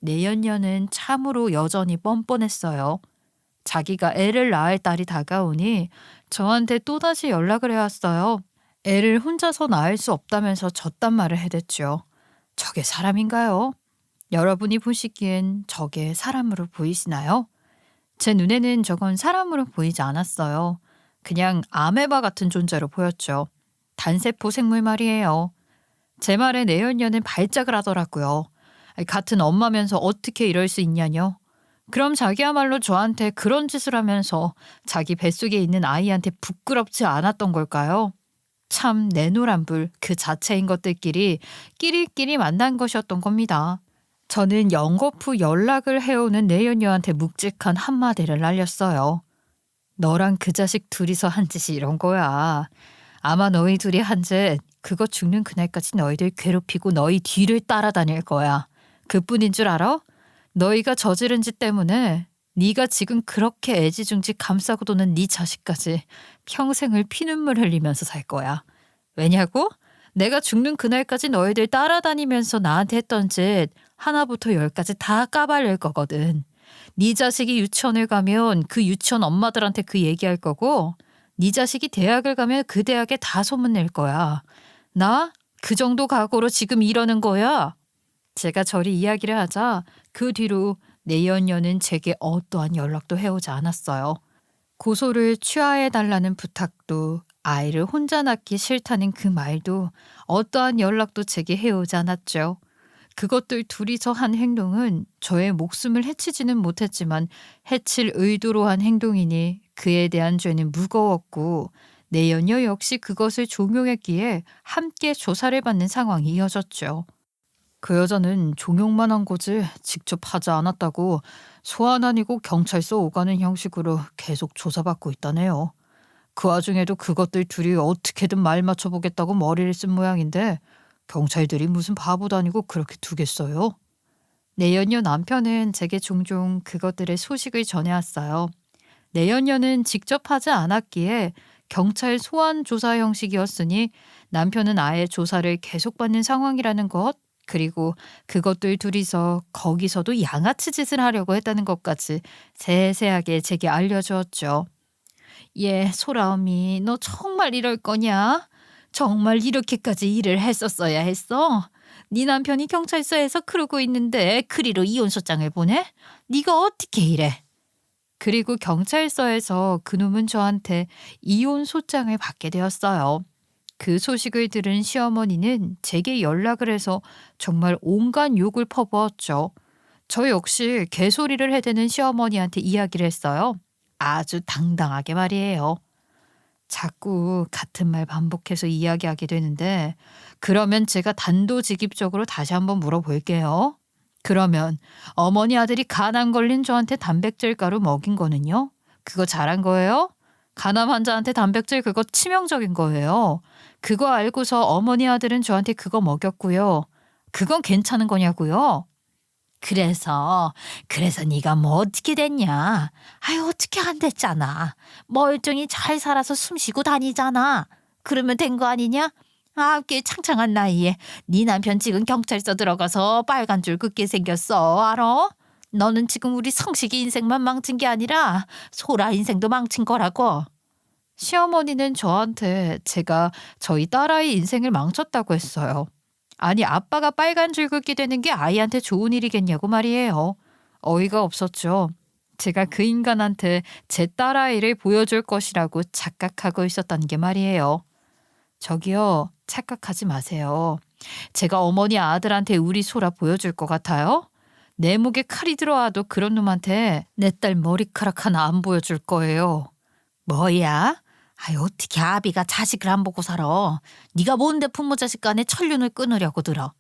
내연녀는 참으로 여전히 뻔뻔했어요. 자기가 애를 낳을 딸이 다가오니 저한테 또다시 연락을 해왔어요. 애를 혼자서 낳을 수 없다면서 저딴 말을 해댔죠. 저게 사람인가요? 여러분이 보시기엔 저게 사람으로 보이시나요? 제 눈에는 저건 사람으로 보이지 않았어요. 그냥 아메바 같은 존재로 보였죠. 단세포 생물 말이에요. 제 말에 내연녀는 발작을 하더라고요. 같은 엄마면서 어떻게 이럴 수 있냐뇨. 그럼 자기야말로 저한테 그런 짓을 하면서 자기 뱃속에 있는 아이한테 부끄럽지 않았던 걸까요? 참 내노란불 그 자체인 것들끼리 끼리끼리 만난 것이었던 겁니다. 저는 연거푸 연락을 해오는 내연녀한테 묵직한 한마디를 날렸어요. 너랑 그 자식 둘이서 한 짓이 이런 거야. 아마 너희 둘이 한 짓 그거 죽는 그날까지 너희들 괴롭히고 너희 뒤를 따라다닐 거야. 그뿐인 줄 알아? 너희가 저지른 짓 때문에 네가 지금 그렇게 애지중지 감싸고 도는 네 자식까지 평생을 피눈물 흘리면서 살 거야. 왜냐고? 내가 죽는 그날까지 너희들 따라다니면서 나한테 했던 짓 하나부터 열까지 다 까발릴 거거든. 네 자식이 유치원을 가면 그 유치원 엄마들한테 그 얘기할 거고 네 자식이 대학을 가면 그 대학에 다 소문낼 거야. 나 그 정도 각오로 지금 이러는 거야. 제가 저리 이야기를 하자 그 뒤로 내연녀는 제게 어떠한 연락도 해오지 않았어요. 고소를 취하해달라는 부탁도 아이를 혼자 낳기 싫다는 그 말도 어떠한 연락도 제게 해오지 않았죠. 그것들 둘이서 한 행동은 저의 목숨을 해치지는 못했지만 해칠 의도로 한 행동이니 그에 대한 죄는 무거웠고 내연녀 역시 그것을 종용했기에 함께 조사를 받는 상황이 이어졌죠. 그 여자는 종용만 한 거지 직접 하지 않았다고 소환 아니고 경찰서 오가는 형식으로 계속 조사받고 있다네요. 그 와중에도 그것들 둘이 어떻게든 말 맞춰보겠다고 머리를 쓴 모양인데 경찰들이 무슨 바보도 아니고 그렇게 두겠어요? 내연녀 남편은 제게 종종 그것들의 소식을 전해왔어요. 내연녀는 직접 하지 않았기에 경찰 소환 조사 형식이었으니 남편은 아예 조사를 계속받는 상황이라는 것, 그리고 그것들 둘이서 거기서도 양아치 짓을 하려고 했다는 것까지 세세하게 제게 알려주었죠. 예, 소라음이 너 정말 이럴 거냐? 정말 이렇게까지 일을 했었어야 했어? 네 남편이 경찰서에서 그러고 있는데 그리로 이혼소장을 보내? 네가 어떻게 이래? 그리고 경찰서에서 그놈은 저한테 이혼소장을 받게 되었어요. 그 소식을 들은 시어머니는 제게 연락을 해서 정말 온갖 욕을 퍼부었죠. 저 역시 개소리를 해대는 시어머니한테 이야기를 했어요. 아주 당당하게 말이에요. 자꾸 같은 말 반복해서 이야기하게 되는데 그러면 제가 단도직입적으로 다시 한번 물어볼게요. 그러면 어머니 아들이 간암 걸린 저한테 단백질 가루 먹인 거는요? 그거 잘한 거예요? 간암 환자한테 단백질 그거 치명적인 거예요. 그거 알고서 어머니 아들은 저한테 그거 먹였고요. 그건 괜찮은 거냐고요? 그래서 네가 뭐 어떻게 됐냐? 아유 어떻게 안 됐잖아. 멀쩡히 잘 살아서 숨 쉬고 다니잖아. 그러면 된 거 아니냐? 아, 꽤 창창한 나이에 네 남편 지금 경찰서 들어가서 빨간 줄 긋게 생겼어. 알아? 너는 지금 우리 성식이 인생만 망친 게 아니라 소라 인생도 망친 거라고. 시어머니는 저한테 제가 저희 딸아이 인생을 망쳤다고 했어요. 아니 아빠가 빨간 줄 긋게 되는 게 아이한테 좋은 일이겠냐고 말이에요. 어이가 없었죠. 제가 그 인간한테 제 딸아이를 보여줄 것이라고 착각하고 있었다는 게 말이에요. 저기요, 착각하지 마세요. 제가 어머니 아들한테 우리 소라 보여줄 것 같아요? 내 목에 칼이 들어와도 그런 놈한테 내 딸 머리카락 하나 안 보여줄 거예요. 뭐야? 아유 어떻게 아비가 자식을 안 보고 살아. 네가 뭔데 부모 자식 간에 천륜을 끊으려고 들어.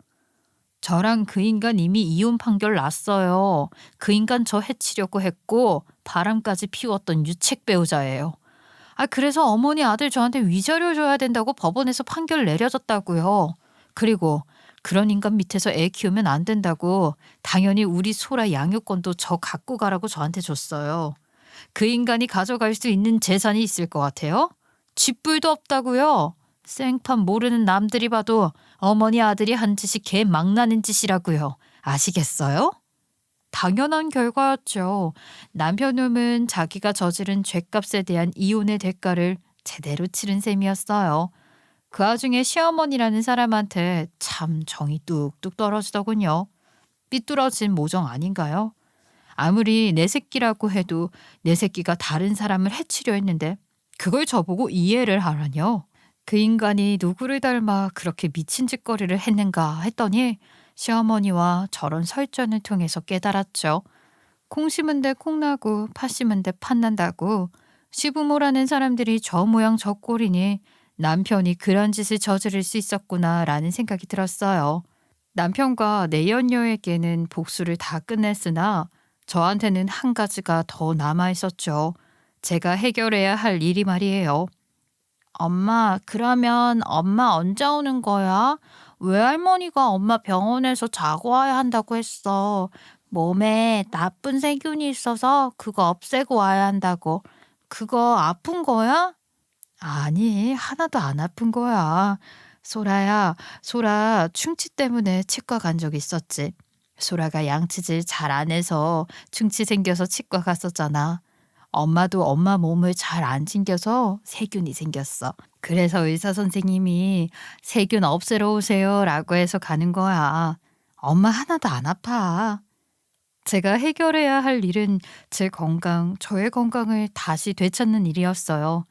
저랑 그 인간 이미 이혼 판결 났어요. 그 인간 저 해치려고 했고 바람까지 피웠던 유책 배우자예요. 아 그래서 어머니 아들 저한테 위자료 줘야 된다고 법원에서 판결 내려졌다고요. 그리고 그런 인간 밑에서 애 키우면 안 된다고 당연히 우리 소라 양육권도 저 갖고 가라고 저한테 줬어요. 그 인간이 가져갈 수 있는 재산이 있을 것 같아요? 쥐뿔도 없다고요. 생판 모르는 남들이 봐도 어머니 아들이 한 짓이 개 막나는 짓이라고요. 아시겠어요? 당연한 결과였죠. 남편 놈은 자기가 저지른 죄값에 대한 이혼의 대가를 제대로 치른 셈이었어요. 그 와중에 시어머니라는 사람한테 참 정이 뚝뚝 떨어지더군요. 삐뚤어진 모정 아닌가요? 아무리 내 새끼라고 해도 내 새끼가 다른 사람을 해치려 했는데 그걸 저보고 이해를 하라뇨. 그 인간이 누구를 닮아 그렇게 미친 짓거리를 했는가 했더니 시어머니와 저런 설전을 통해서 깨달았죠. 콩 심은 데 콩 나고 팥 심은 데 팥 난다고. 시부모라는 사람들이 저 모양 저 꼴이니 남편이 그런 짓을 저지를 수 있었구나라는 생각이 들었어요. 남편과 내연녀에게는 복수를 다 끝냈으나 저한테는 한 가지가 더 남아 있었죠. 제가 해결해야 할 일이 말이에요. 엄마, 그러면 엄마 언제 오는 거야? 외할머니가 엄마 병원에서 자고 와야 한다고 했어. 몸에 나쁜 세균이 있어서 그거 없애고 와야 한다고. 그거 아픈 거야? 아니, 하나도 안 아픈 거야. 소라야, 소라 충치 때문에 치과 간 적 있었지. 소라가 양치질 잘 안 해서 충치 생겨서 치과 갔었잖아. 엄마도 엄마 몸을 잘 안 챙겨서 세균이 생겼어. 그래서 의사 선생님이 세균 없애러 오세요라고 해서 가는 거야. 엄마 하나도 안 아파. 제가 해결해야 할 일은 제 건강, 저의 건강을 다시 되찾는 일이었어요.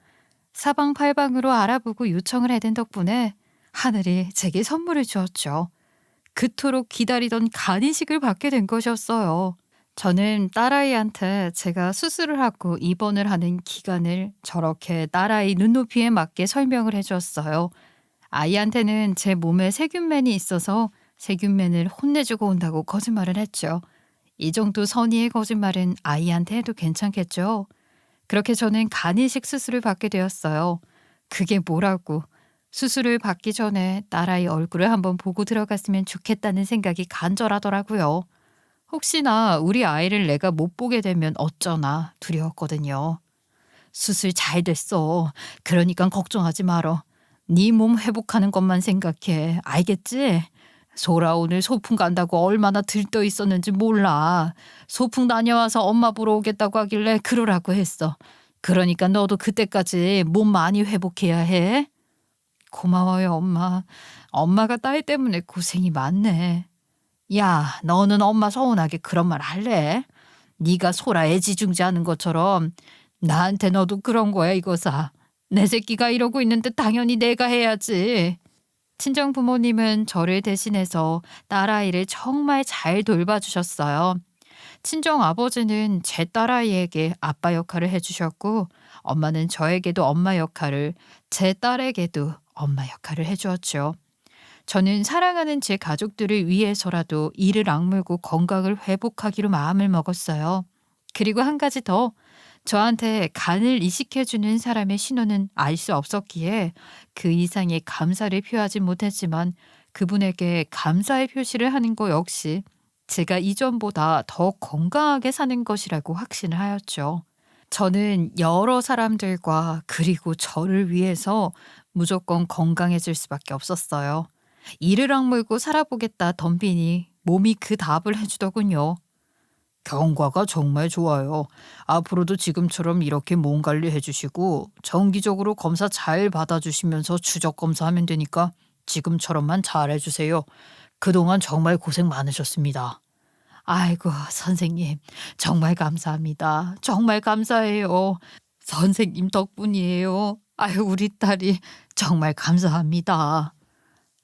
사방팔방으로 알아보고 요청을 해댄 덕분에 하늘이 제게 선물을 주었죠. 그토록 기다리던 간이식을 받게 된 것이었어요. 저는 딸아이한테 제가 수술을 하고 입원을 하는 기간을 저렇게 딸아이 눈높이에 맞게 설명을 해주었어요. 아이한테는 제 몸에 세균맨이 있어서 세균맨을 혼내주고 온다고 거짓말을 했죠. 이 정도 선의의 거짓말은 아이한테 해도 괜찮겠죠? 그렇게 저는 간이식 수술을 받게 되었어요. 그게 뭐라고. 수술을 받기 전에 딸아이 얼굴을 한번 보고 들어갔으면 좋겠다는 생각이 간절하더라고요. 혹시나 우리 아이를 내가 못 보게 되면 어쩌나 두려웠거든요. 수술 잘 됐어. 그러니까 걱정하지 말어. 네 몸 회복하는 것만 생각해. 알겠지? 소라 오늘 소풍 간다고 얼마나 들떠 있었는지 몰라. 소풍 다녀와서 엄마 보러 오겠다고 하길래 그러라고 했어. 그러니까 너도 그때까지 몸 많이 회복해야 해. 고마워요, 엄마. 엄마가 딸 때문에 고생이 많네. 야, 너는 엄마 서운하게 그런 말 할래? 네가 소라 애지중지하는 것처럼 나한테 너도 그런 거야, 이거사. 내 새끼가 이러고 있는데 당연히 내가 해야지. 친정 부모님은 저를 대신해서 딸아이를 정말 잘 돌봐주셨어요. 친정 아버지는 제 딸아이에게 아빠 역할을 해주셨고 엄마는 저에게도 엄마 역할을, 제 딸에게도 엄마 역할을 해주었죠. 저는 사랑하는 제 가족들을 위해서라도 이를 악물고 건강을 회복하기로 마음을 먹었어요. 그리고 한 가지 더, 저한테 간을 이식해주는 사람의 신원은 알 수 없었기에 그 이상의 감사를 표하지 못했지만 그분에게 감사의 표시를 하는 것 역시 제가 이전보다 더 건강하게 사는 것이라고 확신을 하였죠. 저는 여러 사람들과 그리고 저를 위해서 무조건 건강해질 수밖에 없었어요. 이를 악물고 살아보겠다 덤비니 몸이 그 답을 해주더군요. 경과가 정말 좋아요. 앞으로도 지금처럼 이렇게 몸 관리해 주시고 정기적으로 검사 잘 받아주시면서 추적 검사하면 되니까 지금처럼만 잘해 주세요. 그동안 정말 고생 많으셨습니다. 아이고, 선생님, 정말 감사합니다. 정말 감사해요. 선생님 덕분이에요. 아유, 우리 딸이 정말 감사합니다.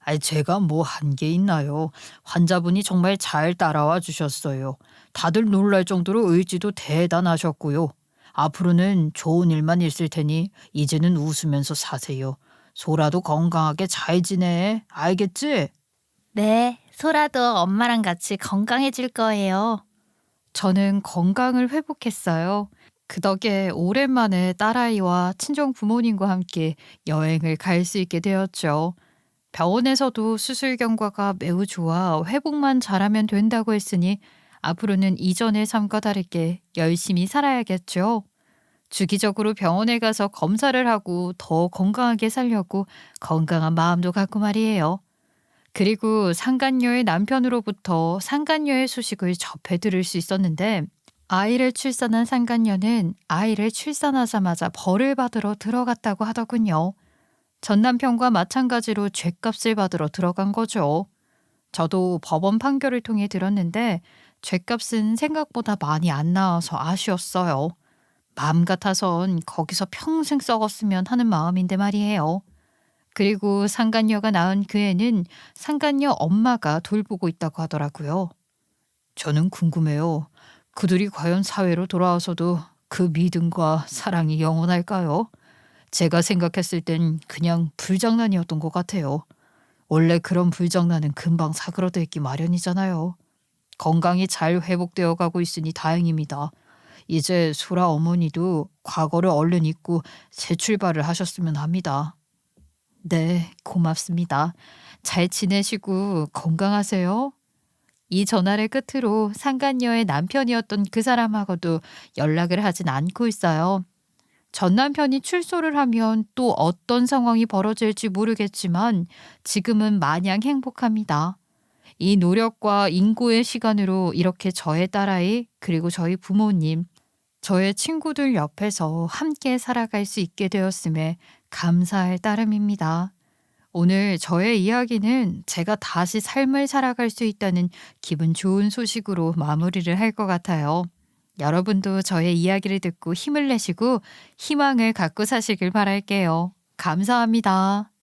아이, 제가 뭐 한 게 있나요? 환자분이 정말 잘 따라와 주셨어요. 다들 놀랄 정도로 의지도 대단하셨고요. 앞으로는 좋은 일만 있을 테니 이제는 웃으면서 사세요. 소라도 건강하게 잘 지내. 알겠지? 네, 소라도 엄마랑 같이 건강해질 거예요. 저는 건강을 회복했어요. 그 덕에 오랜만에 딸아이와 친정 부모님과 함께 여행을 갈 수 있게 되었죠. 병원에서도 수술 경과가 매우 좋아 회복만 잘하면 된다고 했으니 앞으로는 이전의 삶과 다르게 열심히 살아야겠죠. 주기적으로 병원에 가서 검사를 하고 더 건강하게 살려고 건강한 마음도 갖고 말이에요. 그리고 상간녀의 남편으로부터 상간녀의 소식을 접해 들을 수 있었는데 아이를 출산한 상간녀는 아이를 출산하자마자 벌을 받으러 들어갔다고 하더군요. 전 남편과 마찬가지로 죗값을 받으러 들어간 거죠. 저도 법원 판결을 통해 들었는데 죗값은 생각보다 많이 안 나와서 아쉬웠어요. 마음 같아선 거기서 평생 썩었으면 하는 마음인데 말이에요. 그리고 상간녀가 낳은 그 애는 상간녀 엄마가 돌보고 있다고 하더라고요. 저는 궁금해요. 그들이 과연 사회로 돌아와서도 그 믿음과 사랑이 영원할까요? 제가 생각했을 땐 그냥 불장난이었던 것 같아요. 원래 그런 불장난은 금방 사그러져 있기 마련이잖아요. 건강이 잘 회복되어 가고 있으니 다행입니다. 이제 소라 어머니도 과거를 얼른 잊고 새 출발을 하셨으면 합니다. 네, 고맙습니다. 잘 지내시고 건강하세요. 이 전화를 끝으로 상간녀의 남편이었던 그 사람하고도 연락을 하진 않고 있어요. 전 남편이 출소를 하면 또 어떤 상황이 벌어질지 모르겠지만 지금은 마냥 행복합니다. 이 노력과 인고의 시간으로 이렇게 저의 딸아이 그리고 저희 부모님, 저의 친구들 옆에서 함께 살아갈 수 있게 되었음에 감사할 따름입니다. 오늘 저의 이야기는 제가 다시 삶을 살아갈 수 있다는 기분 좋은 소식으로 마무리를 할 것 같아요. 여러분도 저의 이야기를 듣고 힘을 내시고 희망을 갖고 사시길 바랄게요. 감사합니다.